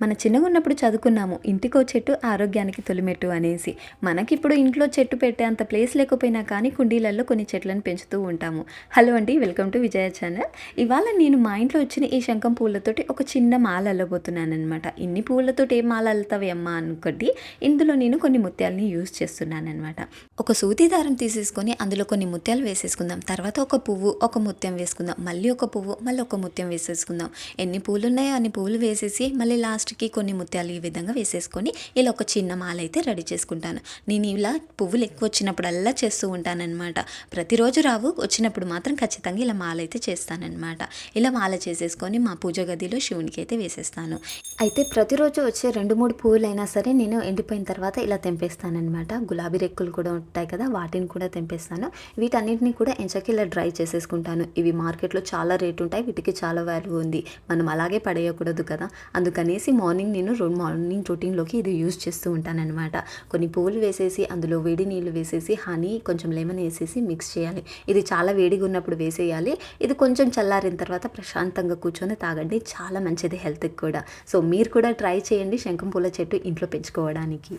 మన చిన్నగున్నప్పుడు చదువుకున్నాము, ఇంటికో చెట్టు ఆరోగ్యానికి తొలిమెట్టు అనేసి. మనకిప్పుడు ఇంట్లో చెట్టు పెట్టే అంత ప్లేస్ లేకపోయినా కానీ కుండీలలో కొన్ని చెట్లను పెంచుతూ ఉంటాము. హలో అండి, వెల్కమ్ టు విజయ ఛానల్. ఇవాళ నేను మా ఇంట్లో వచ్చిన ఈ శంఖం పూలతోటి ఒక చిన్న మాల అల్లబోతున్నాననమాట. ఇన్ని పూలతోటి ఏం మాల అల్లుతావి అమ్మా అనుకోండి. ఇందులో నేను కొన్ని ముత్యాలని యూజ్ చేస్తున్నానమాట. ఒక సూది దారం తీసేసుకొని అందులో కొన్ని ముత్యాలు వేసేసుకుందాం. తర్వాత ఒక పువ్వు, ఒక ముత్యం వేసుకుందాం. మళ్ళీ ఒక పువ్వు, మళ్ళీ ఒక ముత్యం వేసేసుకుందాం. ఎన్ని పూలు ఉన్నాయో అన్ని పూలు వేసేసి మళ్ళీ లాస్ట్కి కొన్ని ముత్యాలు ఈ విధంగా వేసేసుకొని ఇలా ఒక చిన్న మాల అయితే రెడీ చేసుకుంటాను. నేను ఇలా పువ్వులు ఎక్కువ వచ్చినప్పుడల్లా చేస్తూ ఉంటానన్నమాట. ప్రతిరోజు రావు, వచ్చినప్పుడు మాత్రం ఖచ్చితంగా ఇలా మాల అయితే చేస్తానన్నమాట. ఇలా మాల చేసేసుకొని మా పూజ గదిలో శివునికి అయితే వేసేస్తాను. అయితే ప్రతిరోజు వచ్చే 2-3 పువ్వులైనా సరే నేను ఎండిపోయిన తర్వాత ఇలా తెంపేస్తానన్నమాట. గులాబీ రెక్కులు కూడా ఉంటాయి కదా, వాటిని కూడా తెంపేస్తాను. వీటన్నిటిని కూడా ఎంచక ఇలా డ్రై చేసేసుకుంటాను. ఇవి మార్కెట్లో చాలా రేటు ఉంటాయి, వీటికి చాలా వాల్యూ ఉంది. మనం అలాగే పడేయకూడదు కదా, అందుకనేసి నేను మార్నింగ్ రొటీన్లోకి ఇది యూజ్ చేస్తూ ఉంటానన్నమాట. కొన్ని పువ్వులు వేసేసి అందులో వేడి నీళ్ళు వేసేసి హనీ కొంచెం లెమన్ వేసేసి మిక్స్ చేయాలి. ఇది చాలా వేడిగా ఉన్నప్పుడు వేసేయాలి. ఇది కొంచెం చల్లారిన తర్వాత ప్రశాంతంగా కూర్చొని తాగండి, చాలా మంచిది హెల్త్కి కూడా. సో మీరు కూడా ట్రై చేయండి శంఖం పూల చెట్టు ఇంట్లో పెంచుకోవడానికి.